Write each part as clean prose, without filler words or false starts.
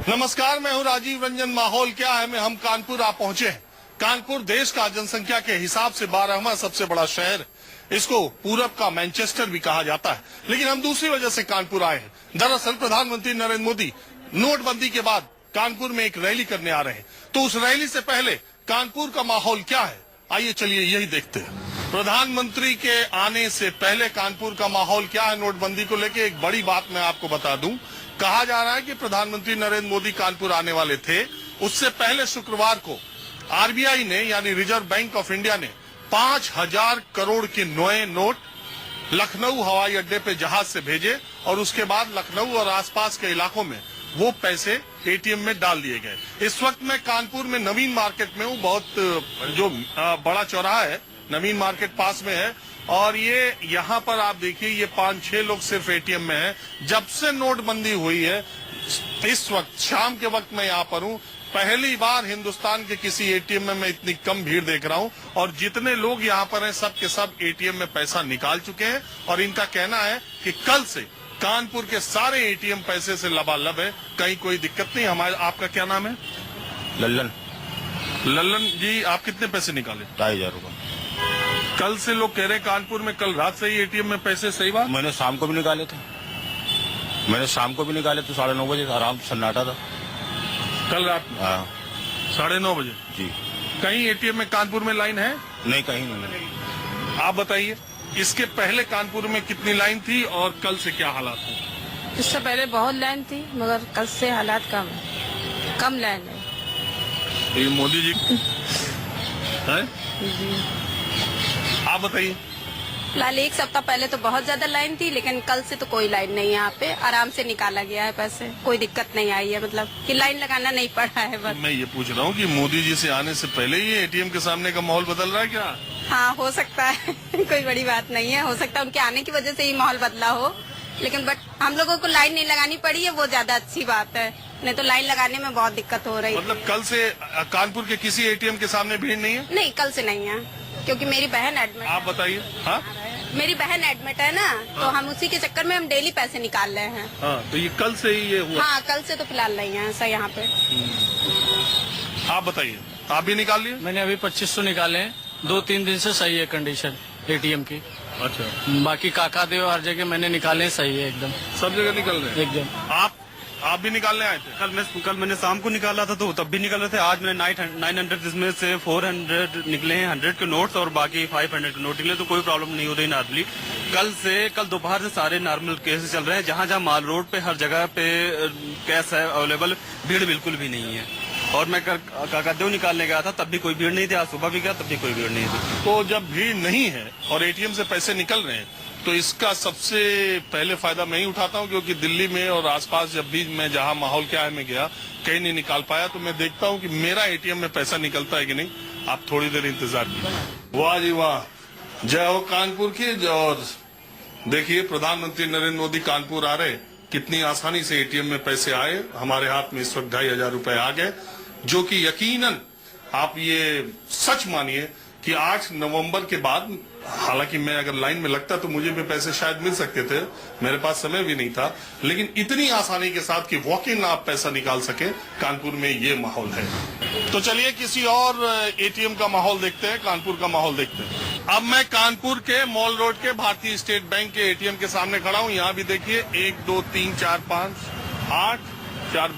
नमस्कार, मैं हूं राजीव रंजन। माहौल क्या है में हम कानपुर आ पहुंचे हैं। कानपुर देश का जनसंख्या के हिसाब से 12वां सबसे बड़ा शहर, इसको पूरब का मैनचेस्टर भी कहा जाता है। लेकिन हम दूसरी वजह से कानपुर आए हैं। दरअसल प्रधानमंत्री नरेंद्र मोदी नोटबंदी के बाद कानपुर में एक रैली करने आ रहे हैं। तो उस रैली से पहले कानपुर का माहौल क्या है, आइए चलिए यही देखते हैं। प्रधानमंत्री के आने से पहले कानपुर का माहौल क्या है नोटबंदी को लेकर, एक बड़ी बात मैं आपको बता दूं। कहा जा रहा है कि प्रधानमंत्री नरेंद्र मोदी कानपुर आने वाले थे, उससे पहले शुक्रवार को आरबीआई ने यानी रिजर्व बैंक ऑफ इंडिया ने 5000 करोड़ के नए नोट लखनऊ हवाई अड्डे पे जहाज से भेजे और उसके बाद लखनऊ और आसपास के इलाकों में वो पैसे एटीएम में डाल दिए गए। इस वक्त मैं कानपुर में नवीन मार्केट में हूँ। बहुत जो बड़ा चौराहा है नवीन मार्केट पास में है और ये यहाँ पर आप देखिए ये 5-6 लोग सिर्फ एटीएम में हैं। जब से नोटबंदी हुई है इस वक्त शाम के वक्त मैं यहाँ पर हूँ। पहली बार हिंदुस्तान के किसी एटीएम में मैं इतनी कम भीड़ देख रहा हूँ और जितने लोग यहाँ पर हैं सब के सब एटीएम में पैसा निकाल चुके हैं और इनका कहना है कि कल से कानपुर के सारे एटीएम पैसे से लबालब है, कहीं कोई दिक्कत नहीं। हमारे आपका क्या नाम है? लल्लन जी, आप कितने पैसे निकाले? 2,500 रुपये। कल से लोग कह रहे हैं कानपुर में कल रात से ही एटीएम में पैसे। सही बात? मैंने शाम को भी निकाले थे, 9:30 बजे आराम सन्नाटा था। कल रात? हाँ, 9:30 बजे जी। कहीं एटीएम में कानपुर में लाइन है? नहीं, कहीं नहीं। आप बताइए इसके पहले कानपुर में कितनी लाइन थी और कल से क्या हालात है? इससे पहले बहुत लाइन थी मगर कल से हालात कम लाइन है। ये मोदी जी है? आप बताइए। फिलहाल एक सप्ताह पहले तो बहुत ज्यादा लाइन थी लेकिन कल से तो कोई लाइन नहीं है। यहाँ पे आराम से निकाला गया है पैसे, कोई दिक्कत नहीं आई है, मतलब कि लाइन लगाना नहीं पड़ा है बस। मैं ये पूछ रहा हूँ कि मोदी जी से आने से पहले ही एटीएम के सामने का माहौल बदल रहा है क्या? हाँ, हो सकता है कोई बड़ी बात नहीं है, हो सकता है उनके आने की वजह से ही माहौल बदला हो। लेकिन बट हम लोगों को लाइन नहीं लगानी पड़ी है, वो ज्यादा अच्छी बात है, नहीं तो लाइन लगाने में बहुत दिक्कत हो रही है। मतलब कल से कानपुर के किसी एटीएम के सामने भीड़ नहीं है? नहीं, कल से नहीं है क्योंकि मेरी बहन एडमिट। आप बताइए। हाँ, मेरी बहन एडमिट है ना, तो हम उसी के चक्कर में हम डेली पैसे निकाल रहे हैं। हाँ, तो ये कल से ही ये हुआ? हाँ, कल से तो फिलहाल नहीं है ऐसा यहाँ पे। आप बताइए, आप भी निकाल लिए? मैंने अभी 2500 निकाले हैं। 2-3 दिन से सही है कंडीशन एटीएम की। अच्छा, बाकी काकादेव हर जगह मैंने निकाले हैं, सही है एकदम, सब जगह निकल रहे हैं एकदम। आप भी निकालने आए थे? कल मैंने शाम को निकाला था तो तब भी निकल रहे थे। आज मैंने 900 इसमें से 400 निकले हैं 100 के नोट्स और बाकी 500 के नोट निकले, तो कोई प्रॉब्लम नहीं हो रही नॉर्मली। कल दोपहर से सारे नॉर्मल केसेस चल रहे हैं। जहाँ जहाँ माल रोड पे हर जगह पे कैश है अवेलेबल, भीड़ बिल्कुल भी नहीं है। और मैं काकादेव निकालने गया था तब भी कोई भीड़ नहीं थी, आज सुबह भी गया तब भी कोई भीड़ नहीं थी। तो जब भीड़ नहीं है और एटीएम से पैसे निकल रहे हैं तो इसका सबसे पहले फायदा मैं ही उठाता हूं, क्योंकि दिल्ली में और आसपास जब भी मैं जहां माहौल क्या है मैं गया, कहीं नहीं निकाल पाया, तो मैं देखता हूं कि मेरा एटीएम में पैसा निकलता है कि नहीं। आप थोड़ी देर इंतजार कीजिए। वाह जी वाह, जय हो कानपुर की। और देखिए प्रधानमंत्री नरेंद्र मोदी कानपुर आ रहे, कितनी आसानी से एटीएम में पैसे आए। हमारे हाथ में इस वक्त 2,500 रुपए आ गए, जो कि यकीनन आप ये सच मानिए कि 8 नवंबर के बाद, हालांकि मैं अगर लाइन में लगता तो मुझे भी पैसे शायद मिल सकते थे, मेरे पास समय भी नहीं था, लेकिन इतनी आसानी के साथ कि वॉक इन आप पैसा निकाल सके, कानपुर में ये माहौल है। तो चलिए किसी और एटीएम का माहौल देखते हैं, कानपुर का माहौल देखते हैं। अब मैं कानपुर के मॉल रोड के भारतीय स्टेट बैंक के एटीएम के सामने खड़ा हूँ। यहाँ भी देखिए 1 2 3 4 5 8 4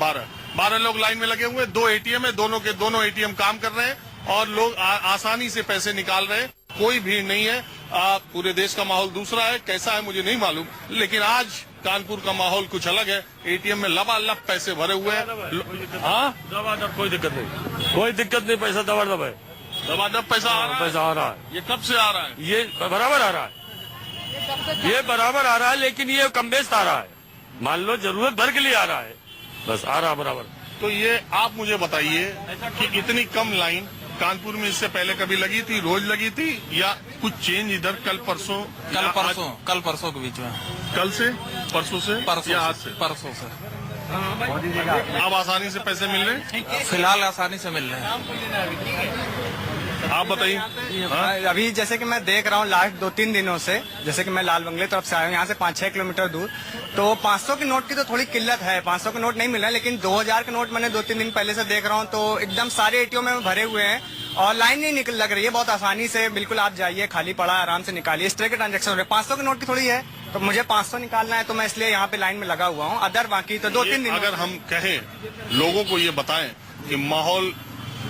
12 लोग लाइन में लगे हुए। 2 एटीएम है, दोनों के दोनों एटीएम काम कर रहे हैं और लोग आसानी से पैसे निकाल रहे हैं, कोई भीड़ नहीं है। पूरे देश का माहौल दूसरा है, कैसा है मुझे नहीं मालूम, लेकिन आज कानपुर का माहौल कुछ अलग है। एटीएम में लबालब पैसे भरे हुए हैं। हाँ, दबादब कोई दिक्कत नहीं, पैसा दबादब है, दबादब पैसा आ रहा है। ये कब से आ रहा है? ये बराबर आ रहा है, लेकिन ये कम बेस्ट आ रहा है। मान लो जरूरत भर के लिए आ रहा है, बस आ रहा बराबर। तो ये आप मुझे बताइए कि इतनी कम लाइन कानपुर में इससे पहले कभी लगी थी, रोज लगी थी, या कुछ चेंज इधर कल परसों के बीच में? कल से परसों से या आज से? परसों से। अब आसानी से पैसे मिल रहे हैं? फिलहाल आसानी से मिल रहे हैं। आप बताइए। हाँ? अभी जैसे कि मैं देख रहा हूँ लास्ट 2-3 दिनों से, जैसे कि मैं लाल बंगले तरफ से आया हूँ, यहाँ से 5-6 किलोमीटर दूर, तो 500 के नोट की तो थोड़ी किल्लत है। 500 के नोट नहीं मिल रहा है, लेकिन 2000 के नोट मैंने 2-3 दिन पहले से देख रहा हूँ, तो एकदम सारे एटीएम में भरे हुए हैं और लाइन नहीं निकल लग रही है। बहुत आसानी से बिल्कुल आप जाइए, खाली पड़ा है, आराम से निकालिए। इस तरह के ट्रांजेक्शन हो रहे हैं। 500 के नोट की थोड़ी है, तो मुझे 500 निकालना है, तो मैं इसलिए यहाँ पे लाइन में लगा हुआ हूँ। अदर बाकी तो 2-3 दिन। अगर हम कहें, लोगों को ये बताएं कि माहौल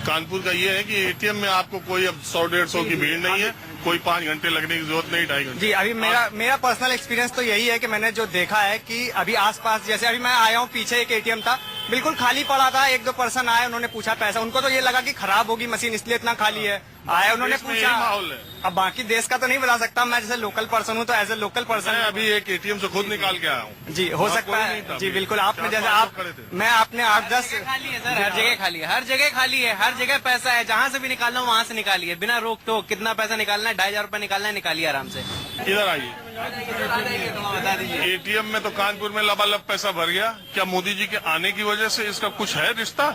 कानपुर का ये है कि एटीएम में आपको कोई अब 100-150 की भीड़ नहीं है, कोई 5 घंटे लगने की जरूरत नहीं, 2.5 घंटे। जी, अभी मेरा पर्सनल एक्सपीरियंस तो यही है कि मैंने जो देखा है कि अभी आसपास, जैसे अभी मैं आया हूँ, पीछे एक एटीएम था, बिल्कुल खाली पड़ा था। 1-2 पर्सन आए, उन्होंने पूछा पैसा, उनको तो ये लगा कि खराब होगी मशीन, इसलिए इतना खाली है। आए, उन्होंने देश में पूछा। यही माहौल है। अब बाकी देश का तो नहीं बता सकता, मैं जैसे लोकल पर्सन हूँ, तो एज ए लोकल पर्सन मैं अभी एक एटीएम से खुद निकाल के आया हूँ। जी, हो वहाँ सकता कोई नहीं था है। जी अभी। बिल्कुल, आपने जैसे 4-5 आप लोग खड़े थे। मैं आपने 8-10 खाली है सर, हर जगह खाली है, हर जगह खाली है, हर जगह पैसा है। जहाँ से भी निकालना हो वहाँ से निकालिए, बिना रोक टोक। कितना पैसा निकालना है? 2,500 रुपए निकालना है, निकालिए आराम से। इधर आइए। बता दीजिए। एटीएम में तो कानपुर में लबालब पैसा भर गया। क्या मोदी जी के आने की वजह से इसका कुछ है रिश्ता?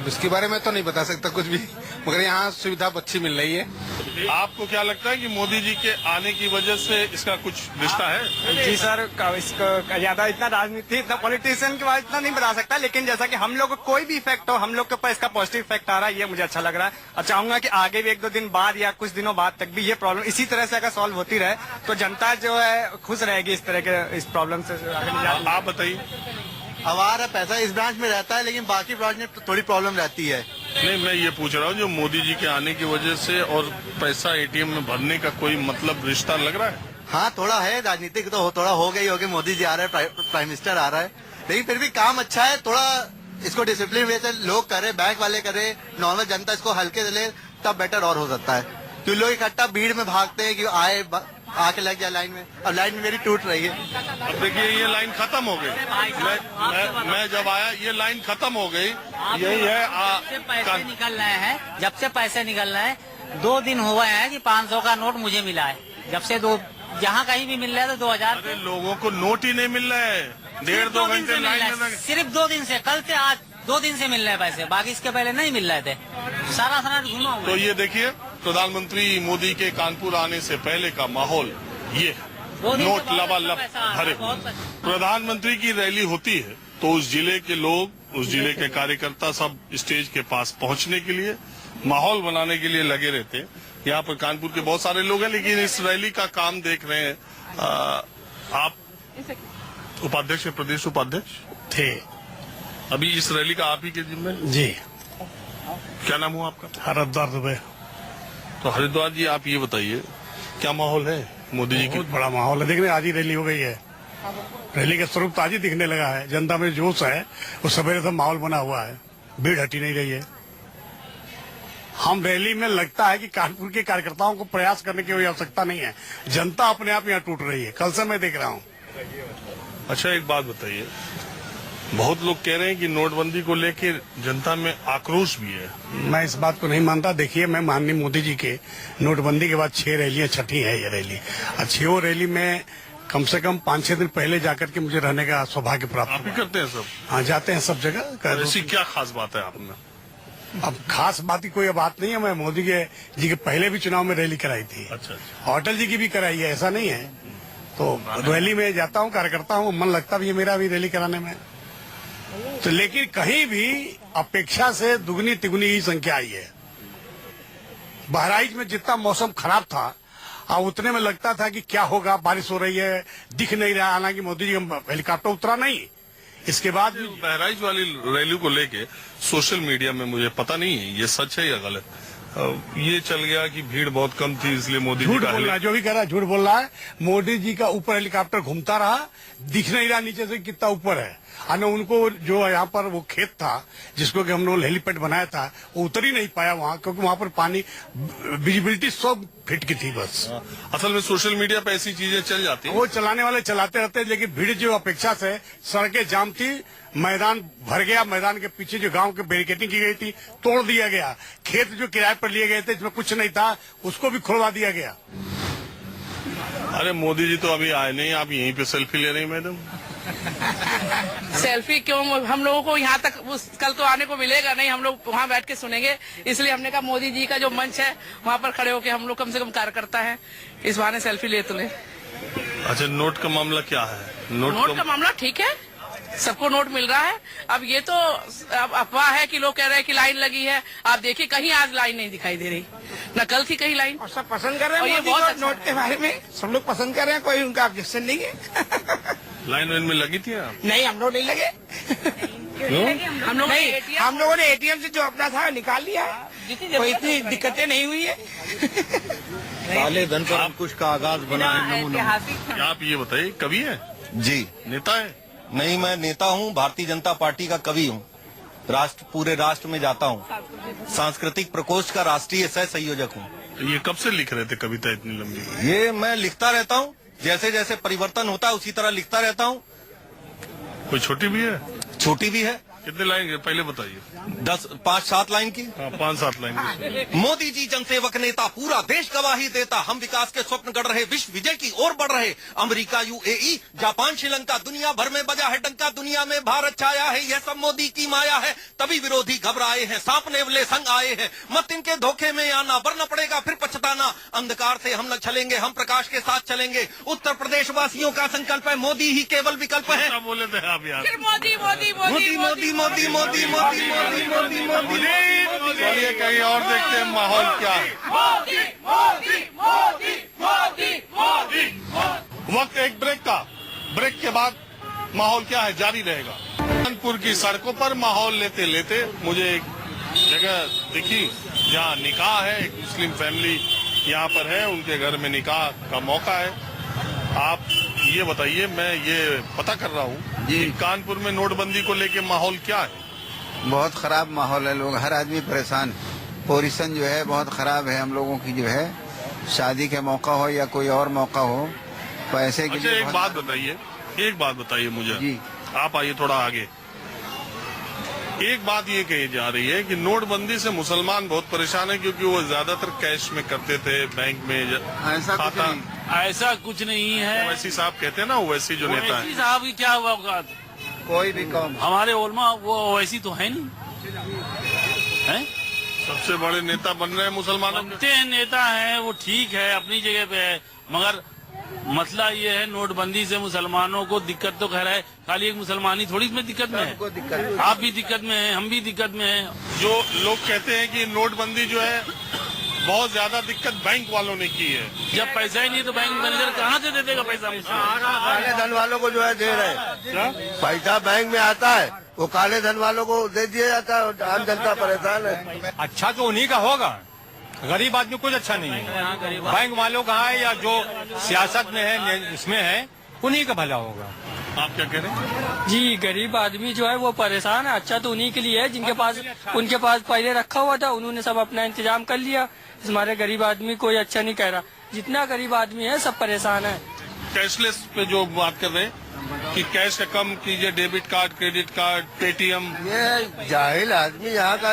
इसके बारे में तो नहीं बता सकता कुछ भी, मगर यहाँ सुविधा अच्छी मिल रही है। आपको क्या लगता है कि मोदी जी के आने की वजह से इसका कुछ रिश्ता है? जी सर, इसको ज्यादा इतना राजनीति, इतना पॉलिटिशियन के बाद इतना नहीं बता सकता, लेकिन जैसा कि हम लोग को कोई भी इफेक्ट हो, हम लोग के ऊपर इसका पॉजिटिव इफेक्ट आ रहा है, ये मुझे अच्छा लग रहा है। और चाहूंगा कि आगे भी 1-2 दिन बाद या कुछ दिनों बाद तक भी ये प्रॉब्लम इसी तरह से अगर सॉल्व होती रहे, तो जनता जो है खुश रहेगी इस तरह के इस प्रॉब्लम से आगे निजात। आप बताइए। हमारा पैसा इस ब्रांच में रहता है, लेकिन बाकी ब्रांच में थोड़ी प्रॉब्लम रहती है। नहीं, मैं ये पूछ रहा हूँ, जो मोदी जी के आने की वजह से और पैसा एटीएम में भरने का कोई मतलब रिश्ता लग रहा है? हाँ, थोड़ा है, राजनीतिक तो थोड़ा हो गई होगी। मोदी जी आ रहे हैं, प्राइम मिनिस्टर आ रहा है, लेकिन फिर भी काम अच्छा है। थोड़ा इसको डिसिप्लिन वे से लोग करे, बैंक वाले करे, नॉर्मल जनता इसको हल्के से ले, तब बेटर और हो सकता है। क्यों लोग इकट्ठा भीड़ में भागते हैं कि आए आके लग जाए लाइन में। अब लाइन मेरी टूट रही है। अब देखिए, ये लाइन खत्म हो गई। मैं जब आया, ये लाइन खत्म हो गई। यही है पैसे निकल रहे हैं, जब से पैसे निकल रहे हैं 2 दिन हुआ है कि 500 का नोट मुझे मिला है। जब से जहाँ कहीं भी मिल रहा है तो 2000। अरे लोगों को नोट ही नहीं मिल रहा है। 1.5-2 घंटे लाइन में सिर्फ 2 दिन से, कल से आज 2 दिन से मिल रहे हैं पैसे, बाकी इसके पहले नहीं मिल रहे थे। सारा घूमा हुआ। तो ये देखिए, प्रधानमंत्री मोदी के कानपुर आने से पहले का माहौल ये नोट लबालब भरे। प्रधानमंत्री की रैली होती है तो उस जिले के लोग, उस जिले के कार्यकर्ता सब स्टेज के पास पहुंचने के लिए, माहौल बनाने के लिए लगे रहते हैं। यहाँ पर कानपुर के बहुत सारे लोग हैं, लेकिन इस रैली का काम देख रहे हैं। आप उपाध्यक्ष, प्रदेश उपाध्यक्ष थे अभी इस रैली का आप ही के जिम्मे? जी। क्या नाम हुआ आपका? हरिद्वार दुबे। तो हरिद्वार जी, आप ये बताइए, क्या माहौल है मोदी जी की? बहुत बड़ा माहौल है। देखने आज ही रैली हो गई है, रैली का स्वरूप तो आज ही दिखने लगा है। जनता में जोश है, वो सवेरे से माहौल बना हुआ है, भीड़ हटी नहीं रही है। हम रैली में लगता है कि कानपुर के कार्यकर्ताओं को प्रयास करने की कोई आवश्यकता नहीं है, जनता अपने आप यहाँ टूट रही है। कल से मैं देख रहा हूँ। अच्छा, एक बात बताइए, बहुत लोग कह रहे हैं कि नोटबंदी को लेकर जनता में आक्रोश भी है। मैं इस बात को नहीं मानता। देखिए, मैं माननीय मोदी जी के नोटबंदी के बाद 6 रैलियां, छठी है ये रैली। और 6 रैली में कम से कम 5-6 दिन पहले जाकर के मुझे रहने का सौभाग्य प्राप्त। आप ही करते हैं सब? हाँ, जाते हैं सब जगह। ऐसी क्या खास बात है आप में? अब खास बात की कोई बात नहीं है। मैं मोदी जी के पहले भी चुनाव में रैली कराई थी। अच्छा। अटल जी की भी कराई है, ऐसा नहीं है। तो रैली में जाता हूँ, कार्यकर्ता हूँ, मन लगता भी है मेरा भी रैली कराने में। तो लेकिन कहीं भी अपेक्षा से दुगनी तिगुनी ही संख्या आई है। बहराइच में जितना मौसम खराब था, अब उतने में लगता था कि क्या होगा, बारिश हो रही है, दिख नहीं रहा। हालांकि मोदी जी का हेलीकॉप्टर उतरा नहीं। इसके बाद बहराइच वाली रैली को लेके सोशल मीडिया में, मुझे पता नहीं है ये सच है या गलत, ये चल गया कि भीड़ बहुत कम थी, इसलिए मोदी जी झूठ का बोल रहा है। जो भी कह रहा है झूठ बोल रहा है। मोदी जी का ऊपर हेलीकॉप्टर घूमता रहा, दिख नहीं रहा नीचे से कितना ऊपर है। और उनको जो यहाँ पर वो खेत था जिसको कि हम लोग हेलीपैड बनाया था, वो उतर ही नहीं पाया वहाँ, क्योंकि वहाँ पर पानी, विजिबिलिटी 100 फीट की थी बस। असल में सोशल मीडिया पे ऐसी चीजें चल जाती हैं। वो चलाने वाले चलाते रहते हैं, लेकिन भीड़ जो अपेक्षा से, सड़कें जाम थी, मैदान भर गया। मैदान के पीछे जो गांव की बैरिकेडिंग की गई थी, तोड़ दिया गया। खेत जो किराए पर लिए गए थे, इसमें कुछ नहीं था, उसको भी खुलवा दिया गया। अरे मोदी जी तो अभी आए नहीं, आप यहीं पे सेल्फी ले रही हैं मैडम? सेल्फी क्यों, हम लोगों को यहाँ तक कल तो आने को मिलेगा नहीं, हम लोग वहाँ बैठ के सुनेंगे, इसलिए हमने कहा मोदी जी का जो मंच है वहाँ पर खड़े होके हम लोग कम से कम कार्यकर्ता हैं, इस बहाने सेल्फी ले तो ले। अच्छा, नोट का मामला क्या है? नोट का मामला ठीक है, सबको नोट मिल रहा है। अब ये तो अब अफवाह है कि लोग कह रहे हैं कि लाइन लगी है, आप देखिए कहीं आज लाइन नहीं दिखाई दे रही, न कल थी कहीं लाइन। और सब पसंद कर रहे हैं ये बहुत अच्छा नोट के बारे में, सब लोग पसंद कर रहे हैं, कोई उनका ऑब्जेक्शन नहीं है। लाइन में लगी थी आप? नहीं, हम लोग नहीं लगे। हम लोगों ने एटीएम से जो अपना था निकाल लिया, कोई इतनी दिक्कतें नहीं हुई है। काले धन पर अंकुश का आगाज बना है। क्या आप ये बताइए, कवि है? जी, नेता है? नहीं, मैं नेता हूँ, भारतीय जनता पार्टी का कवि हूँ। पूरे राष्ट्र में जाता हूँ, सांस्कृतिक प्रकोष्ठ का राष्ट्रीय सह संयोजक हूँ। ये कब से लिख रहे थे कविता इतनी लंबी? ये मैं लिखता रहता हूँ, जैसे जैसे परिवर्तन होता है उसी तरह लिखता रहता हूँ। कोई छोटी भी है? छोटी भी है। कितने लाइन पहले बताइए? 5-7 लाइन की। 5-7 लाइन की। मोदी जी जनसेवक नेता, पूरा देश गवाही देता, हम विकास के स्वप्न गढ़ रहे, विश्व विजय की ओर बढ़ रहे। अमेरिका, यूएई, जापान, श्रीलंका, दुनिया भर में बजा है डंका, दुनिया में भारत छाया है, यह सब मोदी की माया है। तभी विरोधी घबराए हैं, सांप नेवले संग आए हैं। मत इनके धोखे में आना, वरना पड़ेगा फिर पछताना। अंधकार से हम न छलेंगे, हम प्रकाश के साथ चलेंगे। उत्तर प्रदेश वासियों का संकल्प है, मोदी ही केवल विकल्प है। क्या बोले थे आप यार? मोदी मोदी मोदी मोदी मोदी मोदी मोदी मोदी मोदी मोदी। चलिए कहीं और देखते हैं माहौल क्या है। मोदी मोदी मोदी मोदी मोदी। वक्त एक ब्रेक का, ब्रेक के बाद माहौल क्या है जारी रहेगा। कानपुर की सड़कों पर माहौल लेते लेते मुझे एक जगह दिखी जहाँ निकाह है, एक मुस्लिम फैमिली यहाँ पर है, उनके घर में निकाह का मौका है। आप ये बताइए, मैं ये पता कर रहा हूँ कि कानपुर में नोटबंदी को लेके माहौल क्या है? बहुत खराब माहौल है, लोग हर आदमी परेशान। पोजीशन जो है बहुत खराब है हम लोगों की, जो है शादी के मौका हो या कोई और मौका हो, पैसे के लिए। एक बात बताइए मुझे जी। आप आइए थोड़ा आगे। एक बात ये कही जा रही है कि नोटबंदी से मुसलमान बहुत परेशान है, क्योंकि वो ज्यादातर कैश में करते थे, बैंक में खाता। ऐसा कुछ नहीं है। ओवैसी साहब कहते हैं ना, ओवैसी जो नेता है। साहब की क्या हुआ औकात? कोई भी काम हमारे ओलमा वो ओवैसी तो है नहीं है? सबसे बड़े नेता बन रहे हैं मुसलमानों के। नेता हैं वो ठीक है, अपनी जगह पे है, मगर मसला ये है नोटबंदी से मुसलमानों को दिक्कत तो कह रहा है, खाली एक मुसलमानी थोड़ी इसमें दिक्कत में है। आप भी दिक्कत में हैं, हम भी दिक्कत में हैं। जो लोग कहते हैं कि नोटबंदी जो है बहुत ज्यादा दिक्कत बैंक वालों ने की है। जब पैसा ही नहीं तो बैंक मैनेजर कहाँ से दे देगा पैसा? काले धन वालों को जो है दे रहे, पैसा बैंक में आता है वो काले धन वालों को दे दिया जाता है, आम जनता परेशान है। अच्छा तो उन्हीं का होगा, गरीब आदमी कुछ अच्छा नहीं है। बैंक वालों का है या जो सियासत में है, इसमें है, उन्हीं का भला होगा। आप क्या कह रहे हैं? जी, गरीब आदमी जो है वो परेशान है। अच्छा तो उन्हीं के लिए है जिनके पास, उनके पास पहले रखा हुआ था, उन्होंने सब अपना इंतजाम कर लिया। हमारे गरीब आदमी कोई अच्छा नहीं कह रहा, जितना गरीब आदमी है सब परेशान है। कैशलेस पे जो बात कर रहे हैं कि कैश का कम कीजिए, debit card, credit card, Paytm. ये जाहिल आदमी यहाँ का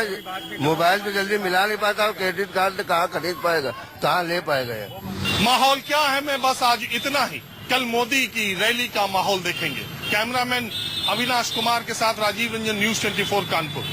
मोबाइल पे जल्दी मिला नहीं पाता, क्रेडिट कार्ड कहाँ खरीद पाएगा, कहाँ ले पाएगा। माहौल क्या है, मैं बस आज इतना ही। कल मोदी की रैली का माहौल देखेंगे। कैमरामैन अविनाश कुमार के साथ राजीव रंजन, न्यूज 24 कानपुर।